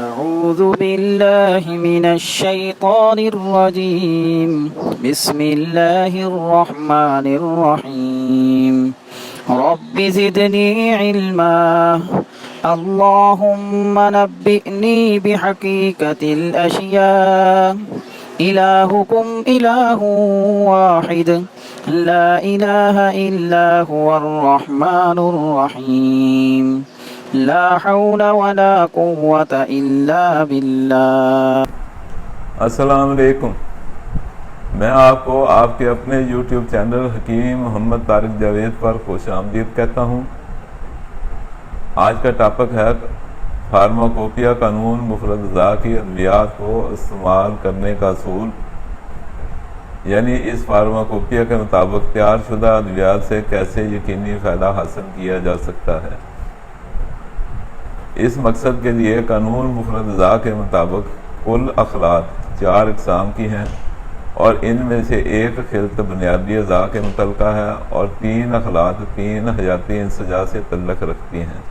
أعوذ بالله من الشيطان الرجيم. بسم الله الرحمن الرحيم. رب زدني علما. اللهم نبئني بحقيقة الأشياء. إلهكم إله واحد لا إله إلا هو الرحمن الرحيم. لا حول ولا قوة إلا بالله. السلام علیکم. میں آپ کو آپ کے اپنے یوٹیوب چینل حکیم محمد طارق جاوید پر خوش آمدید کہتا ہوں. آج کا ٹاپک ہے فارماکوپیا قانون مفرد اجزاء کی ادویات کو استعمال کرنے کا اصول، یعنی اس فارماکوپیا کے مطابق تیار شدہ ادویات سے کیسے یقینی فائدہ حاصل کیا جا سکتا ہے. اس مقصد کے لیے قانون مفرد اجزاء کے مطابق کل اخلاط 4 اقسام کی ہیں، اور ان میں سے ایک خلط بنیادی اعضاء کے متعلقہ ہے اور 3 اخلاط 3 حیاتی انسجا سے تعلق رکھتی ہیں.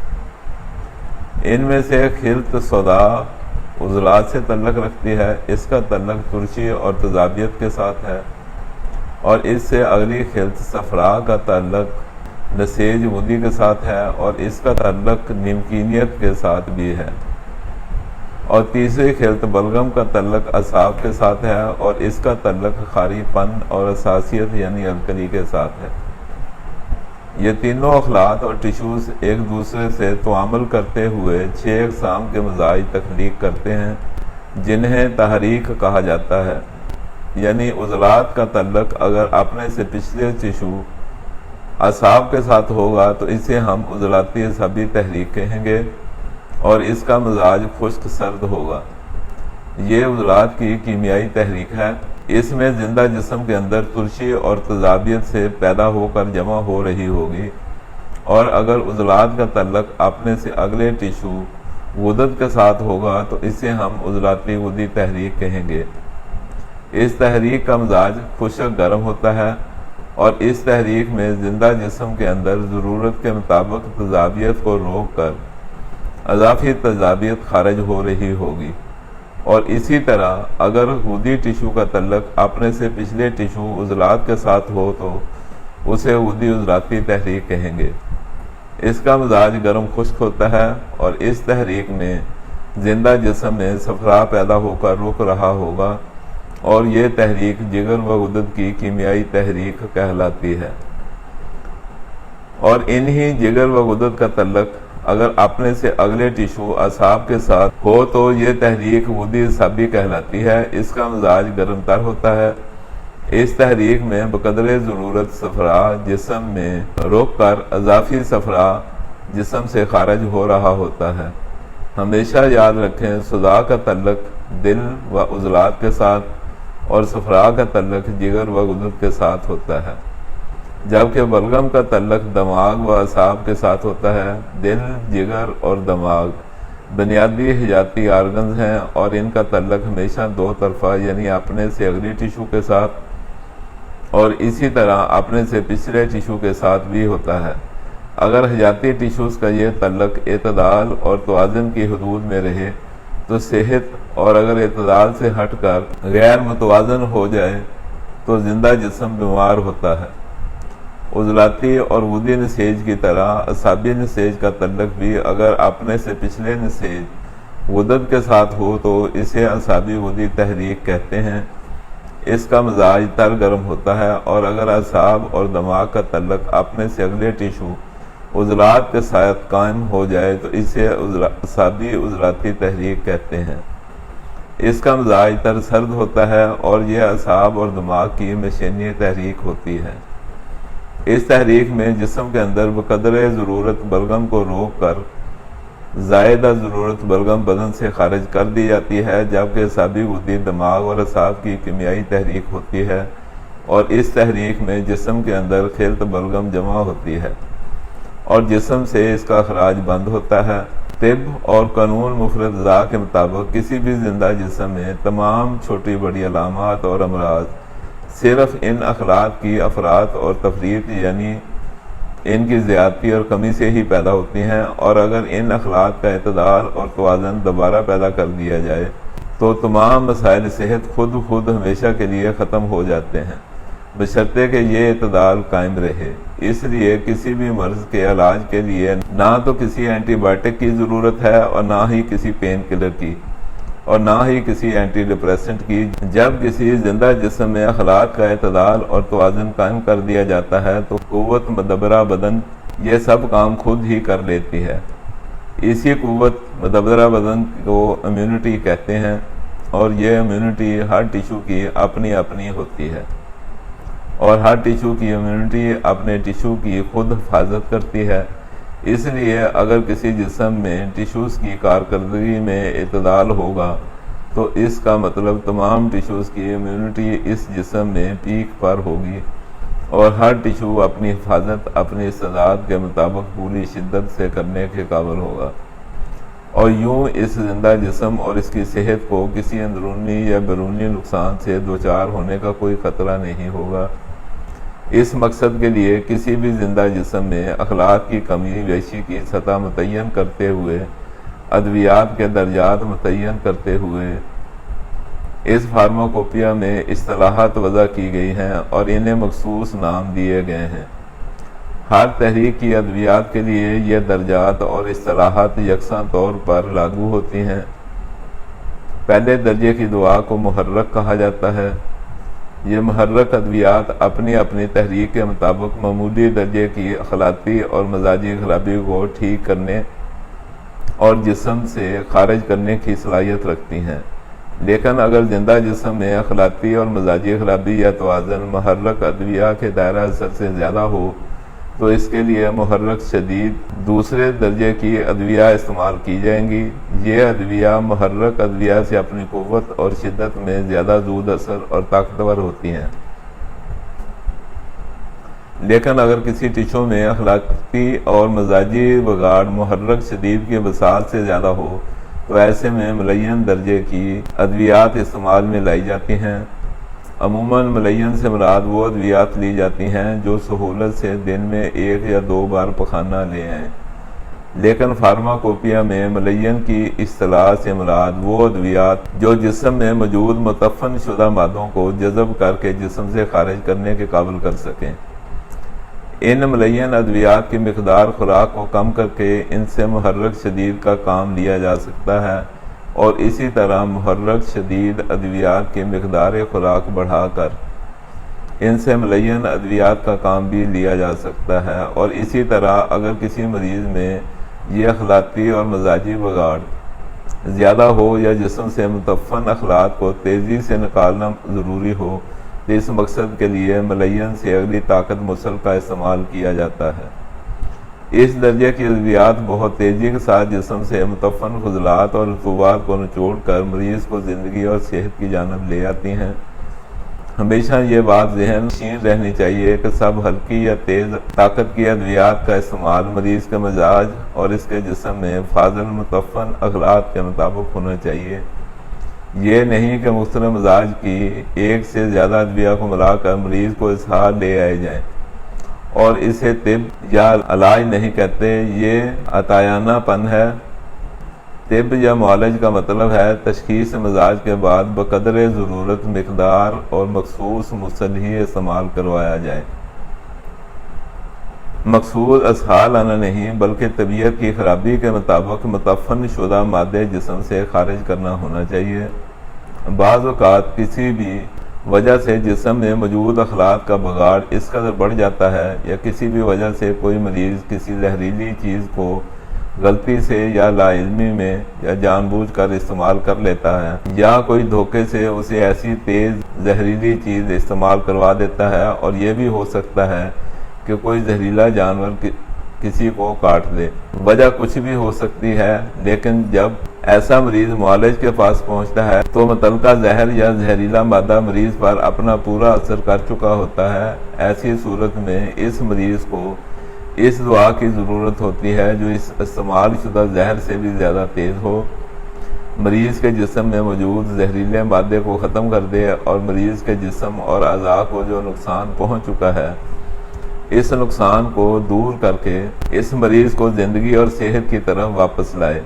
ان میں سے خلط سودا عضلات سے تعلق رکھتی ہے، اس کا تعلق ترشی اور تضابیت کے ساتھ ہے، اور اس سے اگلی خلط صفراء کا تعلق نسیج غدی کے ساتھ ہے، اور اس کا تعلق نمکینیت کے ساتھ بھی ہے، اور تیسری خلط بلغم کا تعلق اعصاب کے ساتھ ہے، اور اس کا تعلق خاری پن اور اساسیت یعنی الکلی کے ساتھ ہے. یہ تینوں اخلاط اور ٹیشوز ایک دوسرے سے تعامل کرتے ہوئے 6 اقسام کے مزاج تخلیق کرتے ہیں جنہیں تحریک کہا جاتا ہے. یعنی عضلات کا تعلق اگر اپنے سے پچھلے ٹیشو اعصاب کے ساتھ ہوگا تو اسے ہم عضلاتی اعصابی تحریک کہیں گے، اور اس کا مزاج خشک سرد ہوگا. یہ عضلات کی کیمیائی تحریک ہے. اس میں زندہ جسم کے اندر ترشی اور تضابیت سے پیدا ہو کر جمع ہو رہی ہوگی، اور اگر عضلات کا تعلق اپنے سے اگلے ٹیشو غدد کے ساتھ ہوگا تو اسے ہم عضلاتی غدی تحریک کہیں گے. اس تحریک کا مزاج خشک گرم ہوتا ہے، اور اس تحریک میں زندہ جسم کے اندر ضرورت کے مطابق تضابیت کو روک کر اضافی تضابیت خارج ہو رہی ہوگی. اور اسی طرح اگر غدی ٹیشو کا تعلق اپنے سے پچھلے ٹیشو عضلات کے ساتھ ہو تو اسے غدی عضلاتی تحریک کہیں گے. اس کا مزاج گرم خشک ہوتا ہے، اور اس تحریک میں زندہ جسم میں صفراء پیدا ہو کر رک رہا ہوگا، اور یہ تحریک جگر و غدد کی کیمیائی تحریک کہلاتی ہے. اور انہی جگر و غدد کا تعلق اگر اپنے سے اگلے ٹیشو اعصاب کے ساتھ ہو تو یہ تحریک غدی اعصابی کہلاتی ہے. اس کا مزاج گرم تر ہوتا ہے. اس تحریک میں بقدر ضرورت صفراء جسم میں رک کر اضافی صفراء جسم سے خارج ہو رہا ہوتا ہے. ہمیشہ یاد رکھیں صداع کا تعلق دل و عضلات کے ساتھ اور صفراء کا تعلق جگر و غدد کے ساتھ ہوتا ہے، جبکہ بلغم کا تعلق دماغ و اعصاب کے ساتھ ہوتا ہے. دل، جگر اور دماغ بنیادی حیاتی آرگنز ہیں، اور ان کا تعلق ہمیشہ 2 طرفہ یعنی اپنے سے اگلی ٹیشو کے ساتھ اور اسی طرح اپنے سے پچھلے ٹیشو کے ساتھ بھی ہوتا ہے. اگر حیاتی ٹیشوز کا یہ تعلق اعتدال اور توازن کی حدود میں رہے تو صحت، اور اگر اعتدال سے ہٹ کر غیر متوازن ہو جائے تو زندہ جسم بیمار ہوتا ہے. عضلاتی اور غدی نسیج کی طرح اعصابی نسیج کا تعلق بھی اگر اپنے سے پچھلے نسیج غدد کے ساتھ ہو تو اسے اعصابی غدی تحریک کہتے ہیں. اس کا مزاج تر گرم ہوتا ہے، اور اگر اعصاب اور دماغ کا تعلق اپنے سے اگلے ٹیشو عضلات کے ساتھ قائم ہو جائے تو اسے اعصابی عضلاتی تحریک کہتے ہیں. اس کا مزاج تر سرد ہوتا ہے، اور یہ اعصاب اور دماغ کی مشینی تحریک ہوتی ہے. اس تحریک میں جسم کے اندر بقدر ضرورت بلغم کو روک کر زائدہ ضرورت بلغم بدن سے خارج کر دی جاتی ہے، جبکہ اعصابی غدی دماغ اور اعصاب کی کیمیائی تحریک ہوتی ہے، اور اس تحریک میں جسم کے اندر خلط بلغم جمع ہوتی ہے اور جسم سے اس کا اخراج بند ہوتا ہے. طب اور قانون مفرد اجزاء کے مطابق کسی بھی زندہ جسم میں تمام چھوٹی بڑی علامات اور امراض صرف ان اخلاط کی افراط اور تفریط یعنی ان کی زیادتی اور کمی سے ہی پیدا ہوتی ہیں، اور اگر ان اخلاق کا اعتدال اور توازن دوبارہ پیدا کر دیا جائے تو تمام مسائل صحت خود ہمیشہ کے لیے ختم ہو جاتے ہیں، بشرطے کہ یہ اعتدال قائم رہے۔ اس لیے کسی بھی مرض کے علاج کے لیے نہ تو کسی اینٹی بائیوٹک کی ضرورت ہے اور نہ ہی کسی پین کلر کی اور نہ ہی کسی اینٹی ڈپریسنٹ کی۔ جب کسی زندہ جسم میں اخلاق کا اعتدال اور توازن قائم کر دیا جاتا ہے تو قوت مدبرہ بدن یہ سب کام خود ہی کر لیتی ہے۔ اسی قوت مدبرہ بدن کو امیونٹی کہتے ہیں، اور یہ امیونٹی ہر ٹیشو کی اپنی ہوتی ہے، اور ہر ٹیشو کی امیونٹی اپنے ٹیشو کی خود حفاظت کرتی ہے۔ اس لیے اگر کسی جسم میں ٹیشوز کی کارکردگی میں اعتدال ہوگا تو اس کا مطلب تمام ٹیشوز کی امیونٹی اس جسم میں پیک پر ہوگی، اور ہر ٹیشو اپنی حفاظت اپنی استعداد کے مطابق پوری شدت سے کرنے کے قابل ہوگا، اور یوں اس زندہ جسم اور اس کی صحت کو کسی اندرونی یا بیرونی نقصان سے دوچار ہونے کا کوئی خطرہ نہیں ہوگا۔ اس مقصد کے لیے کسی بھی زندہ جسم میں اخلاق کی کمی بیشی کی سطح متعین کرتے ہوئے، ادویات کے درجات متعین کرتے ہوئے اس فارماکوپیا میں اصطلاحات وضع کی گئی ہیں اور انہیں مخصوص نام دیے گئے ہیں۔ ہر تحریک کی ادویات کے لیے یہ درجات اور اصطلاحات یکساں طور پر لاگو ہوتی ہیں۔ پہلے درجے کی دوا کو محرک کہا جاتا ہے۔ یہ محرک ادویات اپنی تحریک کے مطابق معمولی درجے کی اخلاقی اور مزاجی خرابی کو ٹھیک کرنے اور جسم سے خارج کرنے کی صلاحیت رکھتی ہیں، لیکن اگر زندہ جسم میں اخلاقی اور مزاجی خرابی یا توازن محرک ادویہ کے دائرہ اثر سے زیادہ ہو تو اس کے لیے محرک شدید دوسرے درجے کی ادویہ استعمال کی جائیں گی۔ یہ ادویہ محرک ادویہ سے اپنی قوت اور شدت میں زیادہ زود اثر اور طاقتور ہوتی ہیں، لیکن اگر کسی ٹیشو میں اخلاقی اور مزاجی بگاڑ محرک شدید کے وسعت سے زیادہ ہو تو ایسے میں ملین درجے کی ادویات استعمال میں لائی جاتی ہیں۔ عموماً ملین سے مراد وہ ادویات لی جاتی ہیں جو سہولت سے دن میں 1 یا 2 بار پخانہ لے آئیں، لیکن فارماکوپیا میں ملین کی اصطلاح سے مراد وہ ادویات جو جسم میں موجود متفن شدہ مادوں کو جذب کر کے جسم سے خارج کرنے کے قابل کر سکیں۔ ان ملین ادویات کی مقدار خوراک کو کم کر کے ان سے محرک شدید کا کام لیا جا سکتا ہے، اور اسی طرح محرک شدید ادویات کی مقدار خوراک بڑھا کر ان سے ملین ادویات کا کام بھی لیا جا سکتا ہے۔ اور اسی طرح اگر کسی مریض میں یہ اخلاقی اور مزاجی بگاڑ زیادہ ہو یا جسم سے متفن اخلاق کو تیزی سے نکالنا ضروری ہو تو اس مقصد کے لیے ملین سے اگلی طاقت مسل کا استعمال کیا جاتا ہے۔ اس درجے کی ادویات بہت تیزی کے ساتھ جسم سے متفن فضلات اور رطوبات کو نچوڑ کر مریض کو زندگی اور صحت کی جانب لے آتی ہیں۔ ہمیشہ یہ بات ذہن نشین رہنی چاہیے کہ سب ہلکی یا تیز طاقت کی ادویات کا استعمال مریض کے مزاج اور اس کے جسم میں فاضل متفن اخلاق کے مطابق ہونا چاہیے۔ یہ نہیں کہ مختلف مزاج کی ایک سے زیادہ ادویہ کو ملا کر مریض کو اسہال لے آئے جائیں، اور اسے طب یا علاج نہیں کہتے، یہ عطایانہ پن ہے۔ طب یا معالج کا مطلب ہے تشخیص مزاج کے بعد بقدر ضرورت مقدار اور مخصوص مصطلحی استعمال کروایا جائے۔ مقصود اسہال آنا نہیں بلکہ طبیعت کی خرابی کے مطابق متفن شدہ مادے جسم سے خارج کرنا ہونا چاہیے۔ بعض اوقات کسی بھی وجہ سے جسم میں موجود اخلاق کا بگاڑ اس قدر بڑھ جاتا ہے، یا کسی بھی وجہ سے کوئی مریض کسی زہریلی چیز کو غلطی سے یا لا علمی میں یا جان بوجھ کر استعمال کر لیتا ہے، یا کوئی دھوکے سے اسے ایسی تیز زہریلی چیز استعمال کروا دیتا ہے، اور یہ بھی ہو سکتا ہے کہ کوئی زہریلا جانور کسی کو کاٹ دے۔ وجہ کچھ بھی ہو سکتی ہے، لیکن جب ایسا مریض معالج کے پاس پہنچتا ہے تو متعلقہ زہر یا زہریلا مادہ مریض پر اپنا پورا اثر کر چکا ہوتا ہے۔ ایسی صورت میں اس مریض کو اس دعا کی ضرورت ہوتی ہے جو اس استعمال شدہ زہر سے بھی زیادہ تیز ہو، مریض کے جسم میں موجود زہریلے مادے کو ختم کر دے اور مریض کے جسم اور اعضاء کو جو نقصان پہنچ چکا ہے اس نقصان کو دور کر کے اس مریض کو زندگی اور صحت کی طرف واپس لائے۔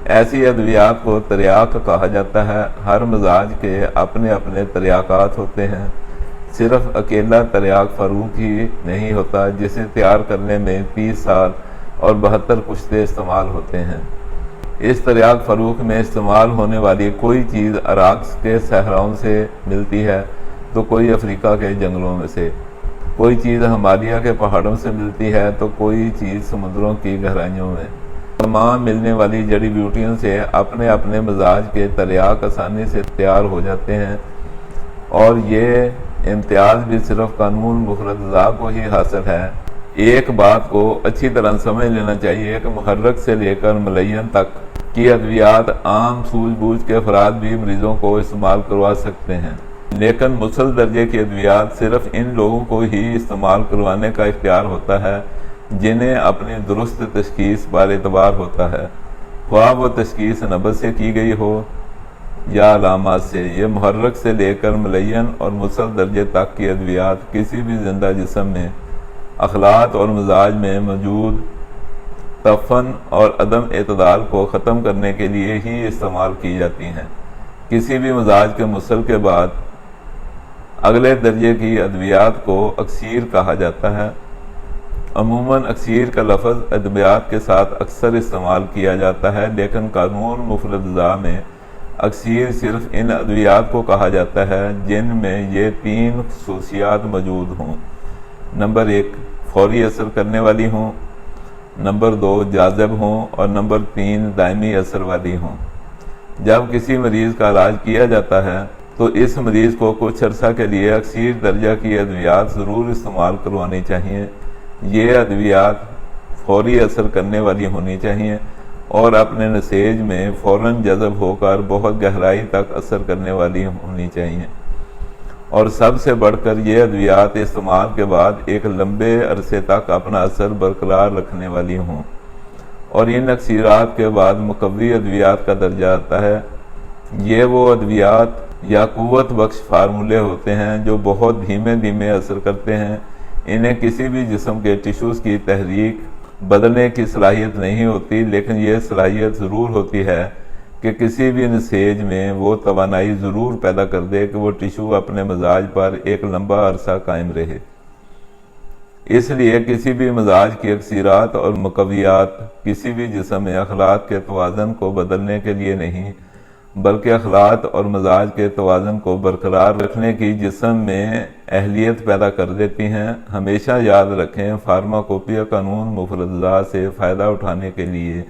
ایسی ادویات کو تریاق کہا جاتا ہے۔ ہر مزاج کے اپنے اپنے تریاقات ہوتے ہیں۔ صرف اکیلا تریاق فروخ ہی نہیں ہوتا جسے تیار کرنے میں 30 سال اور 72 پشتے استعمال ہوتے ہیں۔ اس تریاق فروخ میں استعمال ہونے والی کوئی چیز عراق کے صحراؤں سے ملتی ہے تو کوئی افریقہ کے جنگلوں میں سے، کوئی چیز ہمالیہ کے پہاڑوں سے ملتی ہے تو کوئی چیز سمندروں کی گہرائیوں میں۔ تمام ملنے والی جڑی بوٹیوں سے اپنے اپنے مزاج کے تریاق آسانی سے تیار ہو جاتے ہیں، اور یہ امتیاز بھی صرف قانون مفرد کو ہی حاصل ہے۔ ایک بات کو اچھی طرح سمجھ لینا چاہیے کہ محرک سے لے کر ملین تک کی ادویات عام سوجھ بوجھ کے افراد بھی مریضوں کو استعمال کروا سکتے ہیں، لیکن مسل درجے کی ادویات صرف ان لوگوں کو ہی استعمال کروانے کا اختیار ہوتا ہے جنہیں اپنی درست تشخیص بار اعتبار ہوتا ہے، خواہ وہ تشخیص نبض سے کی گئی ہو یا علامات سے۔ یہ محرک سے لے کر ملین اور مسل درجے تک کی ادویات کسی بھی زندہ جسم میں اخلاط اور مزاج میں موجود تفن اور عدم اعتدال کو ختم کرنے کے لیے ہی استعمال کی جاتی ہیں۔ کسی بھی مزاج کے مسل کے بعد اگلے درجے کی ادویات کو اکسیر کہا جاتا ہے۔ عموماً اکسیر کا لفظ ادویات کے ساتھ اکثر استعمال کیا جاتا ہے، لیکن قانون مفرد میں اکسیر صرف ان ادویات کو کہا جاتا ہے جن میں یہ 3 خصوصیات موجود ہوں۔ نمبر 1، فوری اثر کرنے والی ہوں، نمبر 2، جاذب ہوں، اور نمبر 3، دائمی اثر والی ہوں۔ جب کسی مریض کا علاج کیا جاتا ہے تو اس مریض کو کچھ عرصہ کے لیے اکسیر درجہ کی ادویات ضرور استعمال کروانی چاہیے۔ یہ ادویات فوری اثر کرنے والی ہونی چاہیے اور اپنے نسیج میں فوراً جذب ہو کر بہت گہرائی تک اثر کرنے والی ہونی چاہیے، اور سب سے بڑھ کر یہ ادویات استعمال کے بعد ایک لمبے عرصے تک اپنا اثر برقرار رکھنے والی ہوں، اور ان اکسیرات کے بعد مقوی ادویات کا درجہ آتا ہے۔ یہ وہ ادویات یا قوت بخش فارمولے ہوتے ہیں جو بہت دھیمے دھیمے اثر کرتے ہیں۔ انہیں کسی بھی جسم کے ٹیشوز کی تحریک بدلنے کی صلاحیت نہیں ہوتی، لیکن یہ صلاحیت ضرور ہوتی ہے کہ کسی بھی نسیج میں وہ توانائی ضرور پیدا کر دے کہ وہ ٹیشو اپنے مزاج پر ایک لمبا عرصہ قائم رہے۔ اس لیے کسی بھی مزاج کی اکسیرات اور مقویات کسی بھی جسم میں اخلاط کے توازن کو بدلنے کے لیے نہیں، بلکہ اخلاط اور مزاج کے توازن کو برقرار رکھنے کی جسم میں اہلیت پیدا کر دیتی ہیں۔ ہمیشہ یاد رکھیں، فارماکوپیا قانون مفرد سے فائدہ اٹھانے کے لیے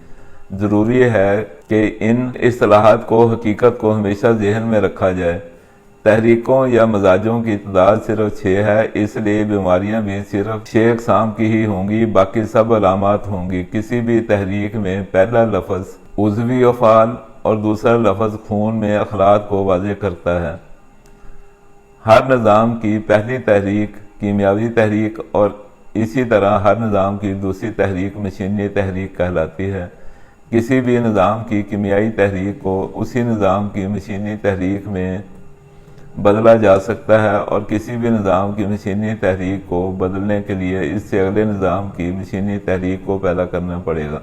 ضروری ہے کہ ان اصطلاحات کو حقیقت کو ہمیشہ ذہن میں رکھا جائے۔ تحریکوں یا مزاجوں کی تعداد صرف 6 ہے، اس لیے بیماریاں بھی صرف 6 اقسام کی ہی ہوں گی، باقی سب علامات ہوں گی۔ کسی بھی تحریک میں پہلا لفظ عضوی افعال اور دوسرا لفظ خون میں اخلاط کو واضح کرتا ہے۔ ہر نظام کی پہلی تحریک کیمیاوی تحریک اور اسی طرح ہر نظام کی دوسری تحریک مشینی تحریک کہلاتی ہے۔ کسی بھی نظام کی کیمیائی تحریک کو اسی نظام کی مشینی تحریک میں بدلا جا سکتا ہے، اور کسی بھی نظام کی مشینی تحریک کو بدلنے کے لیے اس سے اگلے نظام کی مشینی تحریک کو پیدا کرنا پڑے گا،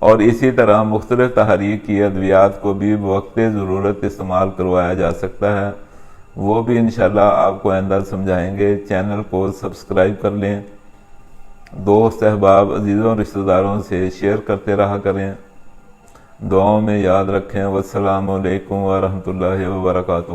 اور اسی طرح مختلف تحریک کی ادویات کو بھی بوقت ضرورت استعمال کروایا جا سکتا ہے۔ وہ بھی انشاءاللہ آپ کو آئندہ سمجھائیں گے۔ چینل کو سبسکرائب کر لیں، دوست احباب عزیزوں رشتہ داروں سے شیئر کرتے رہا کریں۔ دعاؤں میں یاد رکھیں۔ والسلام علیکم ورحمۃ اللہ وبرکاتہ۔